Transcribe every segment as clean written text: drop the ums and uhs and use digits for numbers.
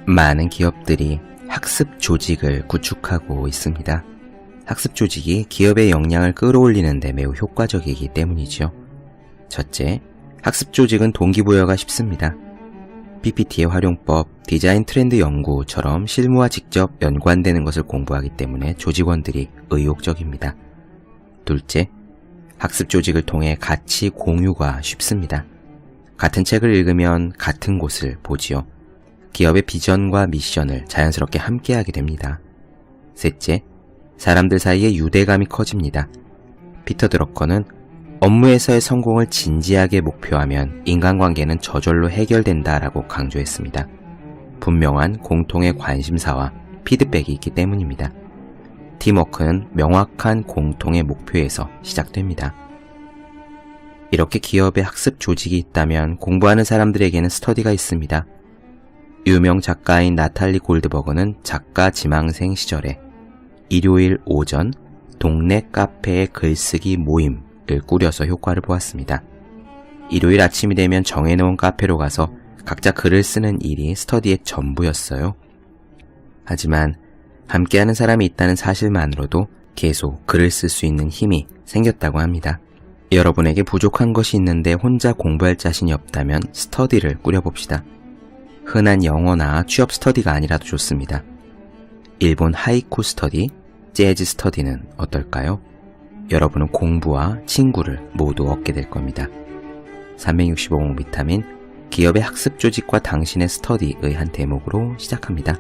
많은 기업들이 학습 조직을 구축하고 있습니다. 학습 조직이 기업의 역량을 끌어올리는 데 매우 효과적이기 때문이죠. 첫째, 학습 조직은 동기부여가 쉽습니다. PPT의 활용법, 디자인 트렌드 연구처럼 실무와 직접 연관되는 것을 공부하기 때문에 조직원들이 의욕적입니다. 둘째, 학습 조직을 통해 가치 공유가 쉽습니다. 같은 책을 읽으면 같은 곳을 보지요. 기업의 비전과 미션을 자연스럽게 함께하게 됩니다. 셋째, 사람들 사이에 유대감이 커집니다. 피터 드러커는 업무에서의 성공을 진지하게 목표하면 인간관계는 저절로 해결된다라고 강조했습니다. 분명한 공통의 관심사와 피드백이 있기 때문입니다. 팀워크는 명확한 공통의 목표에서 시작됩니다. 이렇게 기업에 학습 조직이 있다면 공부하는 사람들에게는 스터디가 있습니다. 유명 작가인 나탈리 골드버거는 작가 지망생 시절에 일요일 오전 동네 카페의 글쓰기 모임을 꾸려서 효과를 보았습니다. 일요일 아침이 되면 정해놓은 카페로 가서 각자 글을 쓰는 일이 스터디의 전부였어요. 하지만 함께하는 사람이 있다는 사실만으로도 계속 글을 쓸 수 있는 힘이 생겼다고 합니다. 여러분에게 부족한 것이 있는데 혼자 공부할 자신이 없다면 스터디를 꾸려봅시다. 흔한 영어나 취업 스터디가 아니라도 좋습니다. 일본 하이쿠 스터디, 재즈 스터디는 어떨까요? 여러분은 공부와 친구를 모두 얻게 될 겁니다. 365공 비타민, 기업의 학습 조직과 당신의 스터디의 한 대목으로 시작합니다.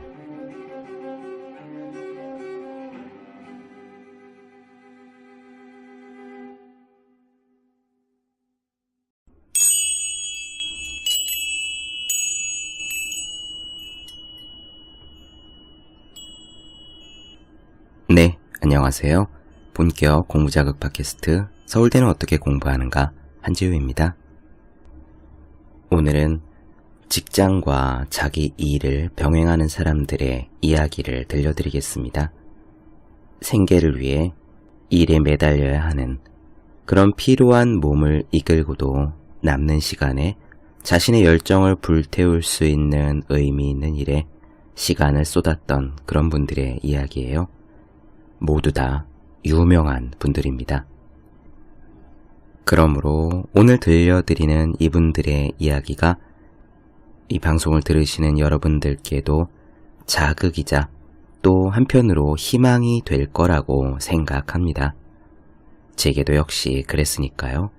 네, 안녕하세요. 본격 공부자극 팟캐스트 서울대는 어떻게 공부하는가 한지우입니다. 오늘은 직장과 자기 일을 병행하는 사람들의 이야기를 들려드리겠습니다. 생계를 위해 일에 매달려야 하는 그런 피로한 몸을 이끌고도 남는 시간에 자신의 열정을 불태울 수 있는 의미 있는 일에 시간을 쏟았던 그런 분들의 이야기예요. 모두 다 유명한 분들입니다. 그러므로 오늘 들려드리는 이분들의 이야기가 이 방송을 들으시는 여러분들께도 자극이자 또 한편으로 희망이 될 거라고 생각합니다. 제게도 역시 그랬으니까요.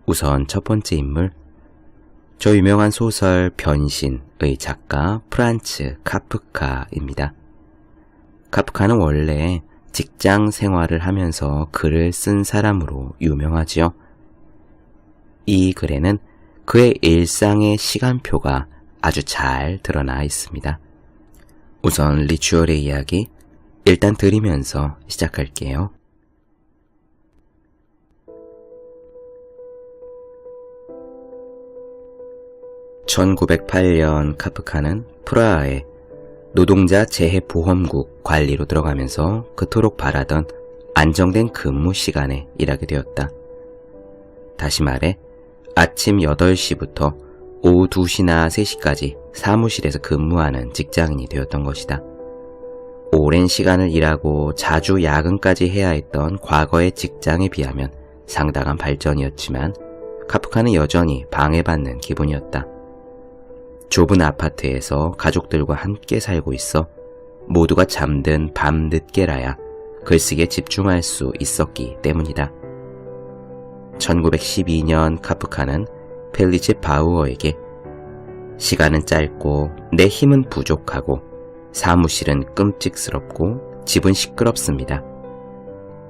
우선 첫 번째 인물, 저 유명한 소설 변신의 작가 프란츠 카프카입니다. 카프카는 원래 직장 생활을 하면서 글을 쓴 사람으로 유명하지요. 이 글에는 그의 일상의 시간표가 아주 잘 드러나 있습니다. 우선 리추얼의 이야기 일단 들으면서 시작할게요. (1908년) 카프카는 프라하에 노동자 재해보험국 관리로 들어가면서 그토록 바라던 안정된 근무 시간에 일하게 되었다. 다시 말해 아침 8시부터 오후 2시나 3시까지 사무실에서 근무하는 직장인이 되었던 것이다. 오랜 시간을 일하고 자주 야근까지 해야 했던 과거의 직장에 비하면 상당한 발전이었지만 카프카는 여전히 방해받는 기분이었다. 좁은 아파트에서 가족들과 함께 살고 있어 모두가 잠든 밤 늦게라야 글쓰기에 집중할 수 있었기 때문이다. 1912년 카프카는 펠리체 바우어에게 시간은 짧고 내 힘은 부족하고 사무실은 끔찍스럽고 집은 시끄럽습니다.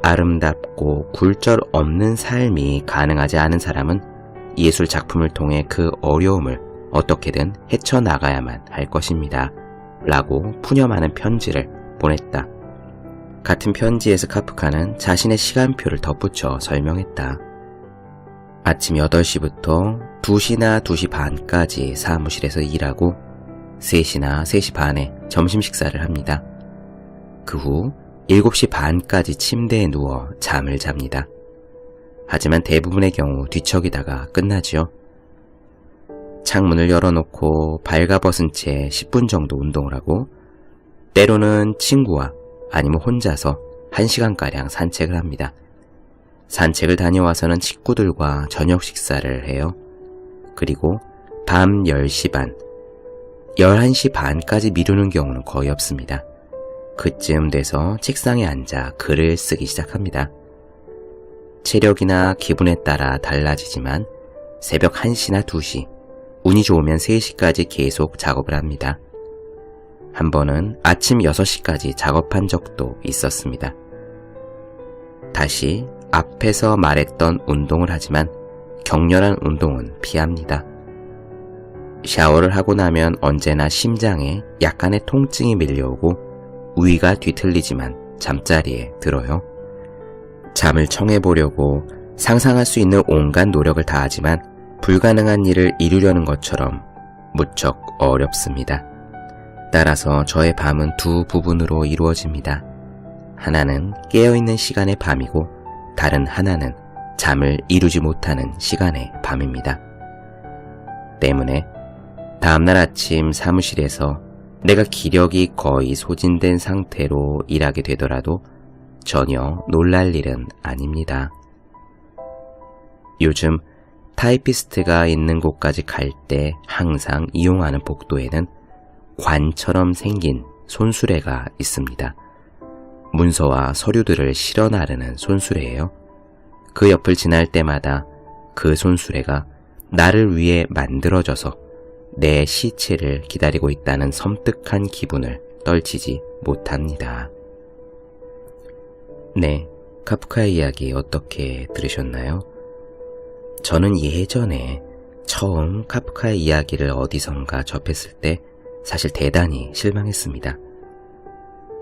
아름답고 굴절 없는 삶이 가능하지 않은 사람은 예술 작품을 통해 그 어려움을 어떻게든 헤쳐나가야만 할 것입니다. 라고 푸념하는 편지를 보냈다. 같은 편지에서 카프카는 자신의 시간표를 덧붙여 설명했다. 아침 8시부터 2시나 2시 반까지 사무실에서 일하고 3시나 3시 반에 점심 식사를 합니다. 그 후 7시 반까지 침대에 누워 잠을 잡니다. 하지만 대부분의 경우 뒤척이다가 끝나지요. 창문을 열어놓고 발가벗은 채 10분 정도 운동을 하고 때로는 친구와 아니면 혼자서 1시간가량 산책을 합니다. 산책을 다녀와서는 친구들과 저녁 식사를 해요. 그리고 밤 10시 반, 11시 반까지 미루는 경우는 거의 없습니다. 그쯤 돼서 책상에 앉아 글을 쓰기 시작합니다. 체력이나 기분에 따라 달라지지만 새벽 1시나 2시, 운이 좋으면 3시까지 계속 작업을 합니다. 한 번은 아침 6시까지 작업한 적도 있었습니다. 다시 앞에서 말했던 운동을 하지만 격렬한 운동은 피합니다. 샤워를 하고 나면 언제나 심장에 약간의 통증이 밀려오고 위가 뒤틀리지만 잠자리에 들어요. 잠을 청해보려고 상상할 수 있는 온갖 노력을 다하지만 불가능한 일을 이루려는 것처럼 무척 어렵습니다. 따라서 저의 밤은 두 부분으로 이루어집니다. 하나는 깨어있는 시간의 밤이고 다른 하나는 잠을 이루지 못하는 시간의 밤입니다. 때문에 다음날 아침 사무실에서 내가 기력이 거의 소진된 상태로 일하게 되더라도 전혀 놀랄 일은 아닙니다. 요즘 타이피스트가 있는 곳까지 갈 때 항상 이용하는 복도에는 관처럼 생긴 손수레가 있습니다. 문서와 서류들을 실어 나르는 손수레예요. 그 옆을 지날 때마다 그 손수레가 나를 위해 만들어져서 내 시체를 기다리고 있다는 섬뜩한 기분을 떨치지 못합니다. 네, 카프카의 이야기 어떻게 들으셨나요? 저는 예전에 처음 카프카의 이야기를 어디선가 접했을 때 사실 대단히 실망했습니다.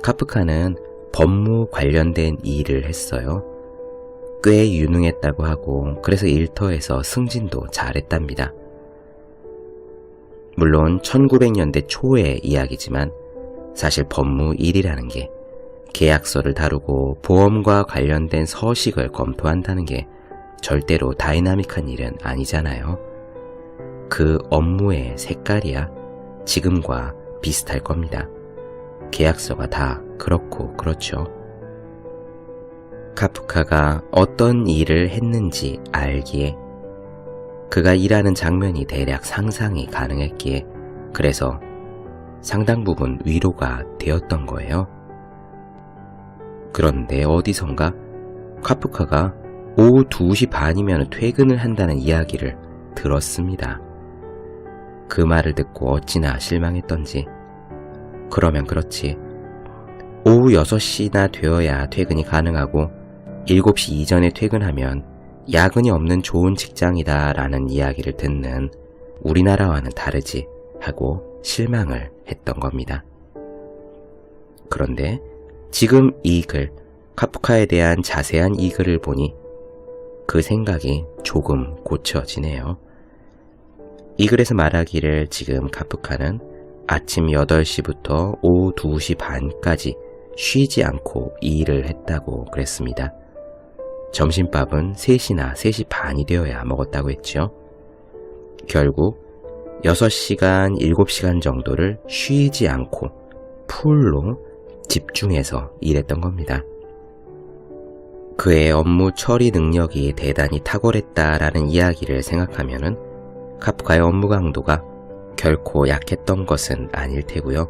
카프카는 법무 관련된 일을 했어요. 꽤 유능했다고 하고 그래서 일터에서 승진도 잘했답니다. 물론 1900년대 초의 이야기지만 사실 법무 일이라는 게 계약서를 다루고 보험과 관련된 서식을 검토한다는 게 절대로 다이나믹한 일은 아니잖아요. 그 업무의 색깔이야 지금과 비슷할 겁니다. 계약서가 다 그렇고 그렇죠. 카프카가 어떤 일을 했는지 알기에 그가 일하는 장면이 대략 상상이 가능했기에 그래서 상당 부분 위로가 되었던 거예요. 그런데 어디선가 카프카가 오후 2시 반이면 퇴근을 한다는 이야기를 들었습니다. 그 말을 듣고 어찌나 실망했던지. 그러면 그렇지. 오후 6시나 되어야 퇴근이 가능하고 7시 이전에 퇴근하면 야근이 없는 좋은 직장이다 라는 이야기를 듣는 우리나라와는 다르지 하고 실망을 했던 겁니다. 그런데 지금 이 글, 카프카에 대한 자세한 이 글을 보니 그 생각이 조금 고쳐지네요. 이 글에서 말하기를 지금 카프카는 아침 8시부터 오후 2시 반까지 쉬지 않고 이 일을 했다고 그랬습니다. 점심밥은 3시나 3시 반이 되어야 먹었다고 했죠. 결국 6시간, 7시간 정도를 쉬지 않고 풀로 집중해서 일했던 겁니다. 그의 업무 처리 능력이 대단히 탁월했다라는 이야기를 생각하면은 카프카의 업무 강도가 결코 약했던 것은 아닐 테고요.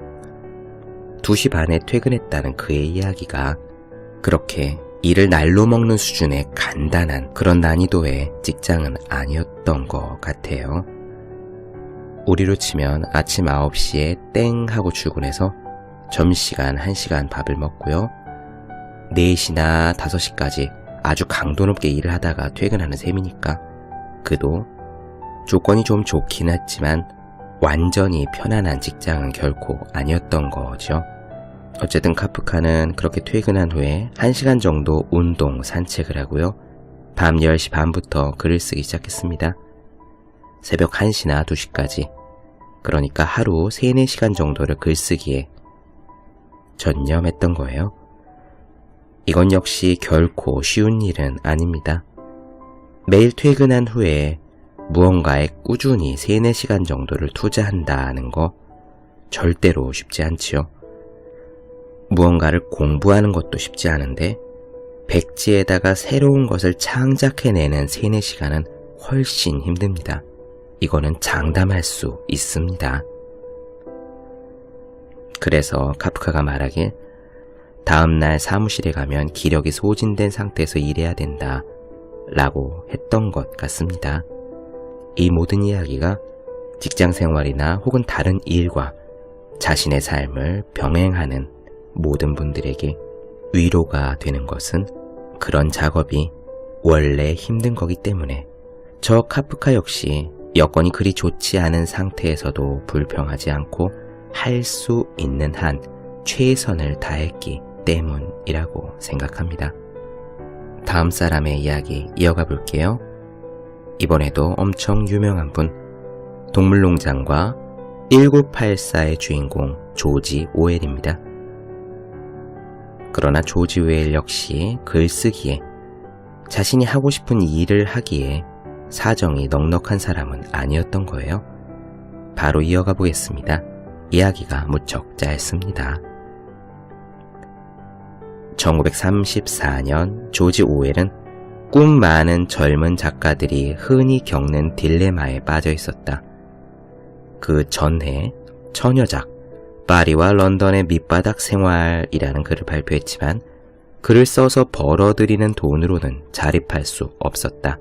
2시 반에 퇴근했다는 그의 이야기가 그렇게 일을 날로 먹는 수준의 간단한 그런 난이도의 직장은 아니었던 것 같아요. 우리로 치면 아침 9시에 땡 하고 출근해서 점심시간 1시간 밥을 먹고요. 4시나 5시까지 아주 강도 높게 일을 하다가 퇴근하는 셈이니까 그도 조건이 좀 좋긴 했지만 완전히 편안한 직장은 결코 아니었던 거죠. 어쨌든 카프카는 그렇게 퇴근한 후에 1시간 정도 운동, 산책을 하고요. 밤 10시 반부터 글을 쓰기 시작했습니다. 새벽 1시나 2시까지, 그러니까 하루 3, 4시간 정도를 글쓰기에 전념했던 거예요. 이건 역시 결코 쉬운 일은 아닙니다. 매일 퇴근한 후에 무언가에 꾸준히 3, 4시간 정도를 투자한다는 거 절대로 쉽지 않지요. 무언가를 공부하는 것도 쉽지 않은데 백지에다가 새로운 것을 창작해내는 3, 4시간은 훨씬 힘듭니다. 이거는 장담할 수 있습니다. 그래서 카프카가 말하길 다음날 사무실에 가면 기력이 소진된 상태에서 일해야 된다 라고 했던 것 같습니다. 이 모든 이야기가 직장생활이나 혹은 다른 일과 자신의 삶을 병행하는 모든 분들에게 위로가 되는 것은 그런 작업이 원래 힘든 거기 때문에 저 카프카 역시 여건이 그리 좋지 않은 상태에서도 불평하지 않고 할 수 있는 한 최선을 다했기 때문이라고 생각합니다. 다음 사람의 이야기 이어가 볼게요. 이번에도 엄청 유명한 분, 동물농장과 1984의 주인공 조지 오웰입니다. 그러나 조지 오웰 역시 글쓰기에 자신이 하고 싶은 일을 하기에 사정이 넉넉한 사람은 아니었던 거예요. 바로 이어가 보겠습니다. 이야기가 무척 짧습니다. 1934년 조지 오웰은 꿈 많은 젊은 작가들이 흔히 겪는 딜레마에 빠져 있었다. 그 전해 처녀작 파리와 런던의 밑바닥 생활이라는 글을 발표했지만 글을 써서 벌어들이는 돈으로는 자립할 수 없었다.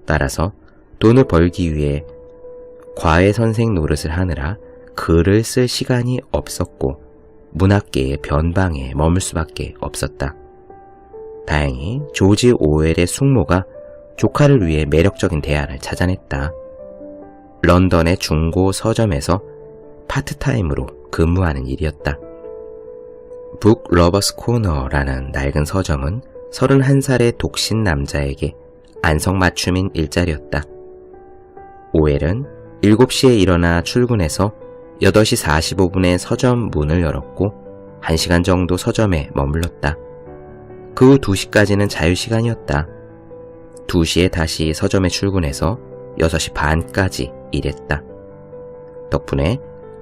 따라서 돈을 벌기 위해 과외 선생 노릇을 하느라 글을 쓸 시간이 없었고 문학계의 변방에 머물 수밖에 없었다. 다행히 조지 오웰의 숙모가 조카를 위해 매력적인 대안을 찾아냈다. 런던의 중고 서점에서 파트타임으로 근무하는 일이었다. 북 러버스 코너라는 낡은 서점은 31살의 독신 남자에게 안성맞춤인 일자리였다. 오웰은 7시에 일어나 출근해서 8시 45분에 서점 문을 열었고 1시간 정도 서점에 머물렀다. 그 후 2시까지는 자유시간이었다. 2시에 다시 서점에 출근해서 6시 반까지 일했다. 덕분에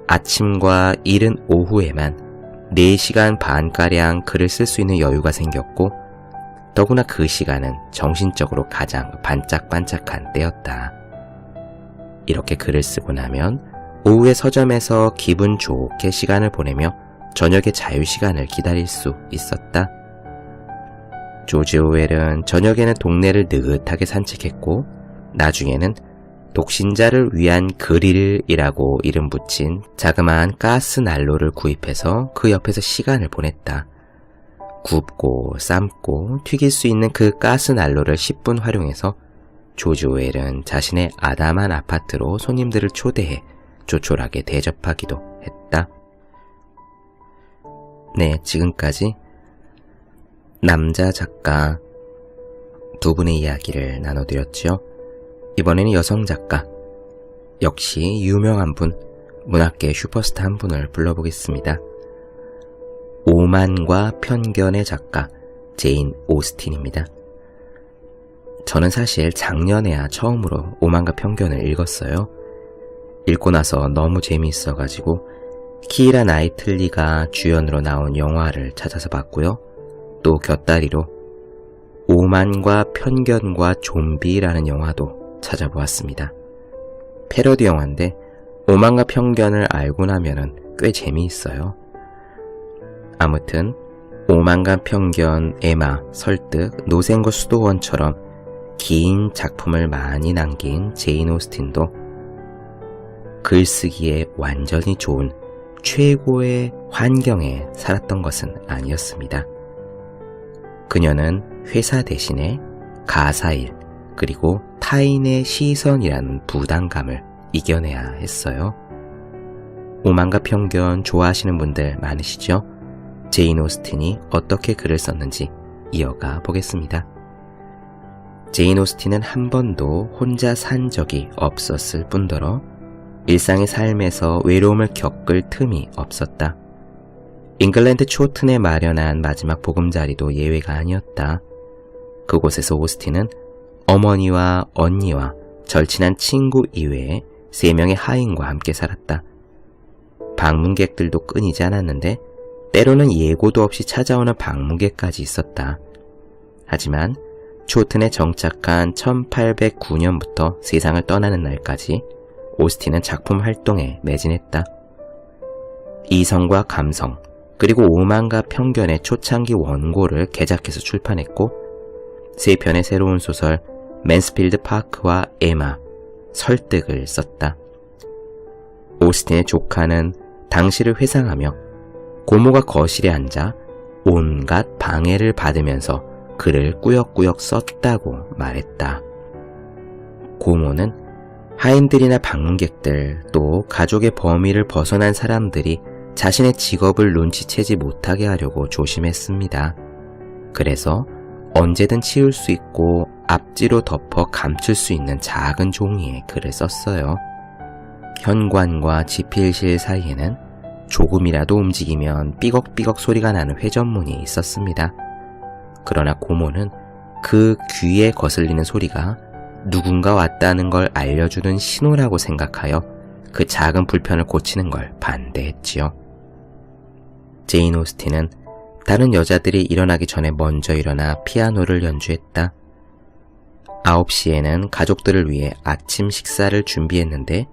아침과 이른 오후에만 4시간 반가량 글을 쓸 수 있는 여유가 생겼고 더구나 그 시간은 정신적으로 가장 반짝반짝한 때였다. 이렇게 글을 쓰고 나면 오후에 서점에서 기분 좋게 시간을 보내며 저녁에 자유시간을 기다릴 수 있었다. 조지 오웰은 저녁에는 동네를 느긋하게 산책했고 나중에는 독신자를 위한 그릴이라고 이름 붙인 자그마한 가스 난로를 구입해서 그 옆에서 시간을 보냈다. 굽고 삶고 튀길 수 있는 그 가스 난로를 10분 활용해서 조지 오웰은 자신의 아담한 아파트로 손님들을 초대해 조촐하게 대접하기도 했다. 네, 지금까지 남자 작가 두 분의 이야기를 나눠드렸죠. 이번에는 여성 작가, 역시 유명한 분, 문학계의 슈퍼스타 한 분을 불러보겠습니다. 오만과 편견의 작가 제인 오스틴입니다. 저는 사실 작년에야 처음으로 오만과 편견을 읽었어요. 읽고 나서 너무 재미있어가지고 키이라 나이틀리가 주연으로 나온 영화를 찾아서 봤고요. 또 곁다리로 오만과 편견과 좀비라는 영화도 찾아보았습니다. 패러디 영화인데 오만과 편견을 알고 나면은 꽤 재미있어요. 아무튼 오만과 편견, 에마, 설득, 노생거 수도원처럼 긴 작품을 많이 남긴 제인 오스틴도 글쓰기에 완전히 좋은 최고의 환경에 살았던 것은 아니었습니다. 그녀는 회사 대신에 가사일 그리고 타인의 시선이라는 부담감을 이겨내야 했어요. 오만과 편견 좋아하시는 분들 많으시죠? 제인 오스틴이 어떻게 글을 썼는지 이어가 보겠습니다. 제인 오스틴은 한 번도 혼자 산 적이 없었을 뿐더러 일상의 삶에서 외로움을 겪을 틈이 없었다. 잉글랜드 초튼에 마련한 마지막 보금자리도 예외가 아니었다. 그곳에서 오스틴은 어머니와 언니와 절친한 친구 이외에 3명의 하인과 함께 살았다. 방문객들도 끊이지 않았는데 때로는 예고도 없이 찾아오는 방문객까지 있었다. 하지만 초튼에 정착한 1809년부터 세상을 떠나는 날까지 오스틴은 작품 활동에 매진했다. 이성과 감성, 그리고 오만과 편견의 초창기 원고를 개작해서 출판했고 3편의 새로운 소설 맨스필드 파크와 에마, 설득을 썼다. 오스틴의 조카는 당시를 회상하며 고모가 거실에 앉아 온갖 방해를 받으면서 글을 꾸역꾸역 썼다고 말했다. 고모는 하인들이나 방문객들 또 가족의 범위를 벗어난 사람들이 자신의 직업을 눈치채지 못하게 하려고 조심했습니다. 그래서 언제든 치울 수 있고 앞뒤로 덮어 감출 수 있는 작은 종이에 글을 썼어요. 현관과 지필실 사이에는 조금이라도 움직이면 삐걱삐걱 소리가 나는 회전문이 있었습니다. 그러나 고모는 그 귀에 거슬리는 소리가 누군가 왔다는 걸 알려주는 신호라고 생각하여 그 작은 불편을 고치는 걸 반대했지요. 제인 오스틴은 다른 여자들이 일어나기 전에 먼저 일어나 피아노를 연주했다. 9시에는 가족들을 위해 아침 식사를 준비했는데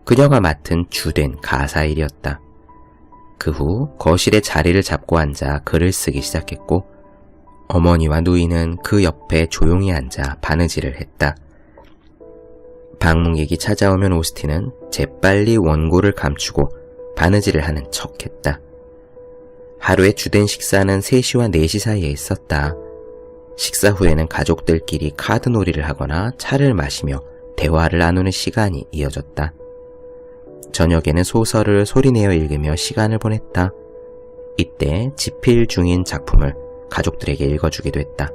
그녀가 맡은 주된 가사일이었다. 그 후 거실에 자리를 잡고 앉아 글을 쓰기 시작했고 어머니와 누이는 그 옆에 조용히 앉아 바느질을 했다. 방문객이 찾아오면 오스틴은 재빨리 원고를 감추고 바느질을 하는 척했다. 하루의 주된 식사는 3시와 4시 사이에 있었다. 식사 후에는 가족들끼리 카드놀이를 하거나 차를 마시며 대화를 나누는 시간이 이어졌다. 저녁에는 소설을 소리내어 읽으며 시간을 보냈다. 이때 집필 중인 작품을 가족들에게 읽어주기도 했다.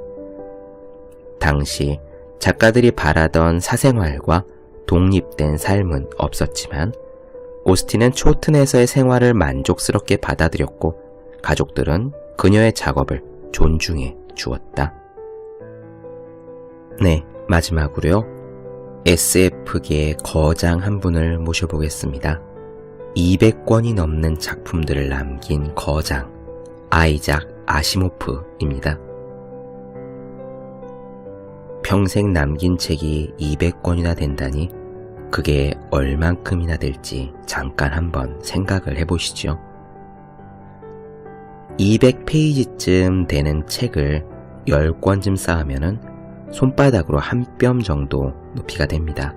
당시 작가들이 바라던 사생활과 독립된 삶은 없었지만 오스틴은 초튼에서의 생활을 만족스럽게 받아들였고 가족들은 그녀의 작업을 존중해 주었다. 네, 마지막으로요. SF계의 거장 한 분을 모셔보겠습니다. 200권이 넘는 작품들을 남긴 거장, 아이작 아시모프입니다. 평생 남긴 책이 200권이나 된다니 그게 얼만큼이나 될지 잠깐 한번 생각을 해보시죠. 200페이지쯤 되는 책을 10권쯤 쌓으면은 손바닥으로 한 뼘 정도 높이가 됩니다.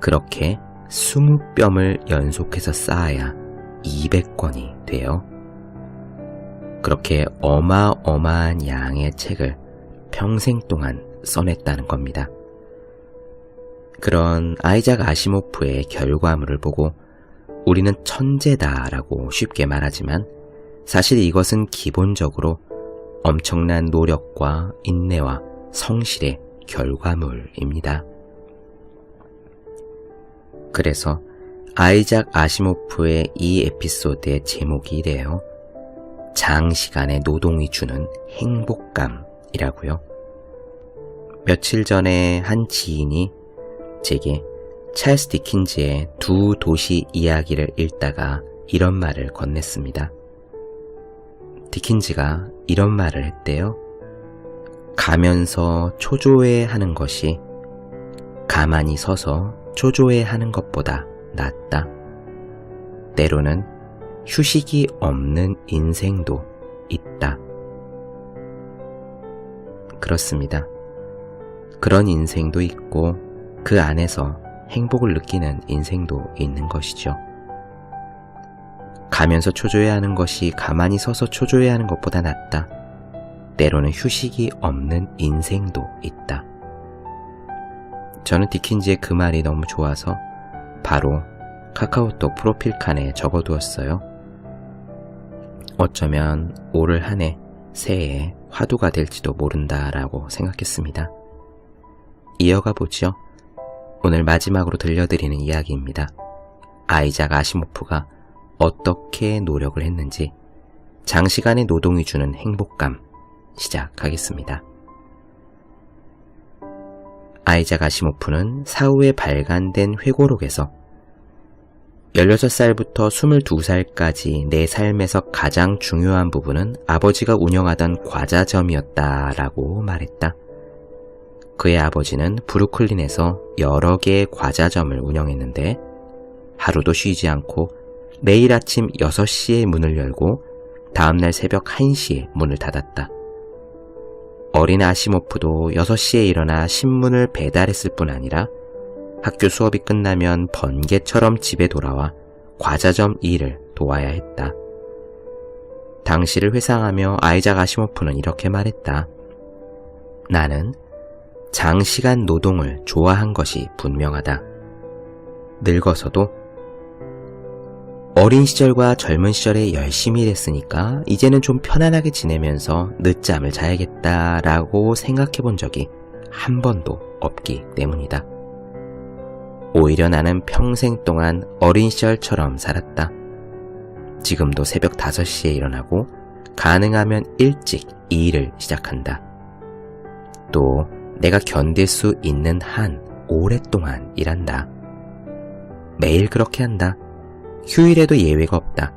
그렇게 20뼘을 연속해서 쌓아야 200권이 돼요. 그렇게 어마어마한 양의 책을 평생 동안 써냈다는 겁니다. 그런 아이작 아시모프의 결과물을 보고 우리는 천재다라고 쉽게 말하지만 사실 이것은 기본적으로 엄청난 노력과 인내와 성실의 결과물입니다. 그래서 아이작 아시모프의 이 에피소드의 제목이 이래요. 장시간의 노동이 주는 행복감이라고요. 며칠 전에 한 지인이 제게 찰스 디킨즈의 2 도시 이야기를 읽다가 이런 말을 건넸습니다. 디킨즈가 이런 말을 했대요. 가면서 초조해하는 것이 가만히 서서 초조해하는 것보다 낫다. 때로는 휴식이 없는 인생도 있다. 그렇습니다. 그런 인생도 있고 그 안에서 행복을 느끼는 인생도 있는 것이죠. 가면서 초조해하는 것이 가만히 서서 초조해하는 것보다 낫다. 때로는 휴식이 없는 인생도 있다. 저는 디킨즈의 그 말이 너무 좋아서 바로 카카오톡 프로필 칸에 적어두었어요. 어쩌면 올 한 해 새해의 화두가 될지도 모른다라고 생각했습니다. 이어가 보죠. 오늘 마지막으로 들려드리는 이야기입니다. 아이작 아시모프가 어떻게 노력을 했는지 장시간의 노동이 주는 행복감 시작하겠습니다. 아이작 아시모프는 사후에 발간된 회고록에서 16살부터 22살까지 내 삶에서 가장 중요한 부분은 아버지가 운영하던 과자점이었다라고 말했다. 그의 아버지는 브루클린에서 여러 개의 과자점을 운영했는데 하루도 쉬지 않고 매일 아침 6시에 문을 열고 다음날 새벽 1시에 문을 닫았다. 어린 아시모프도 6시에 일어나 신문을 배달했을 뿐 아니라 학교 수업이 끝나면 번개처럼 집에 돌아와 과자점 일을 도와야 했다. 당시를 회상하며 아이작 아시모프는 이렇게 말했다. 나는 장시간 노동을 좋아한 것이 분명하다. 늙어서도 어린 시절과 젊은 시절에 열심히 일했으니까 이제는 좀 편안하게 지내면서 늦잠을 자야겠다라고 생각해 본 적이 한 번도 없기 때문이다. 오히려 나는 평생 동안 어린 시절처럼 살았다. 지금도 새벽 5시에 일어나고 가능하면 일찍 이 일을 시작한다. 또 내가 견딜 수 있는 한 오랫동안 일한다. 매일 그렇게 한다. 휴일에도 예외가 없다.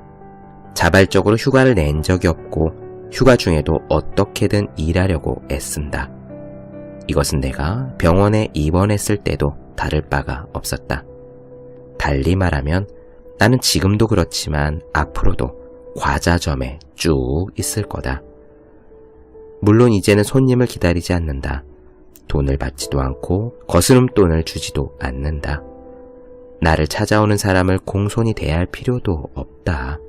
자발적으로 휴가를 낸 적이 없고 휴가 중에도 어떻게든 일하려고 애쓴다. 이것은 내가 병원에 입원했을 때도 다를 바가 없었다. 달리 말하면 나는 지금도 그렇지만 앞으로도 과자점에 쭉 있을 거다. 물론 이제는 손님을 기다리지 않는다. 돈을 받지도 않고 거스름돈을 주지도 않는다. 나를 찾아오는 사람을 공손히 대할 필요도 없다.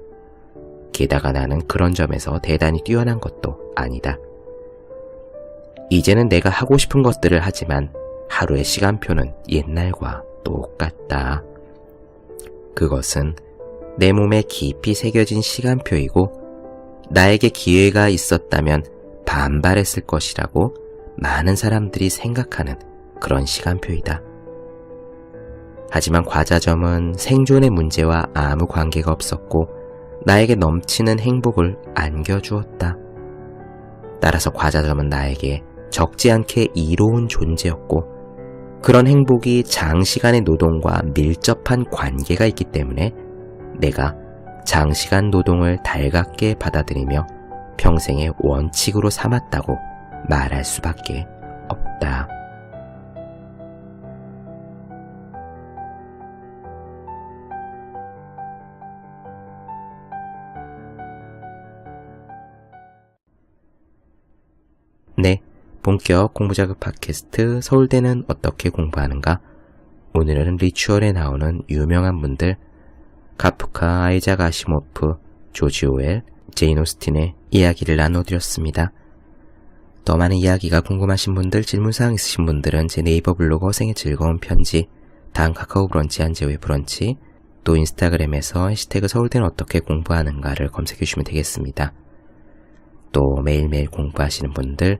게다가 나는 그런 점에서 대단히 뛰어난 것도 아니다. 이제는 내가 하고 싶은 것들을 하지만 하루의 시간표는 옛날과 똑같다. 그것은 내 몸에 깊이 새겨진 시간표이고 나에게 기회가 있었다면 반발했을 것이라고 많은 사람들이 생각하는 그런 시간표이다. 하지만 과자점은 생존의 문제와 아무 관계가 없었고 나에게 넘치는 행복을 안겨주었다. 따라서 과자점은 나에게 적지 않게 이로운 존재였고 그런 행복이 장시간의 노동과 밀접한 관계가 있기 때문에 내가 장시간 노동을 달갑게 받아들이며 평생의 원칙으로 삼았다고 말할 수밖에 없다. 네, 본격 공부자극 팟캐스트 서울대는 어떻게 공부하는가? 오늘은 리추얼에 나오는 유명한 분들 카프카, 아이작 아시모프, 조지 오웰, 제인 오스틴의 이야기를 나눠드렸습니다. 더 많은 이야기가 궁금하신 분들, 질문사항 있으신 분들은 제 네이버 블로그 허생의 즐거운 편지, 다음 카카오 브런치 한재우의 브런치, 또 인스타그램에서 해시태그 서울대는 어떻게 공부하는가를 검색해 주시면 되겠습니다. 또 매일매일 공부하시는 분들,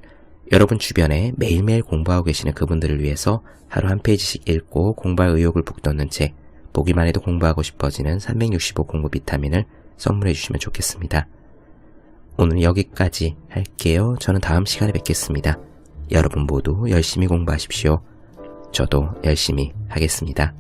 여러분 주변에 매일매일 공부하고 계시는 그분들을 위해서 하루 한 페이지씩 읽고 공부할 의욕을 북돋는 책, 보기만 해도 공부하고 싶어지는 365 공부 비타민을 선물해 주시면 좋겠습니다. 오늘 여기까지 할게요. 저는 다음 시간에 뵙겠습니다. 여러분 모두 열심히 공부하십시오. 저도 열심히 하겠습니다.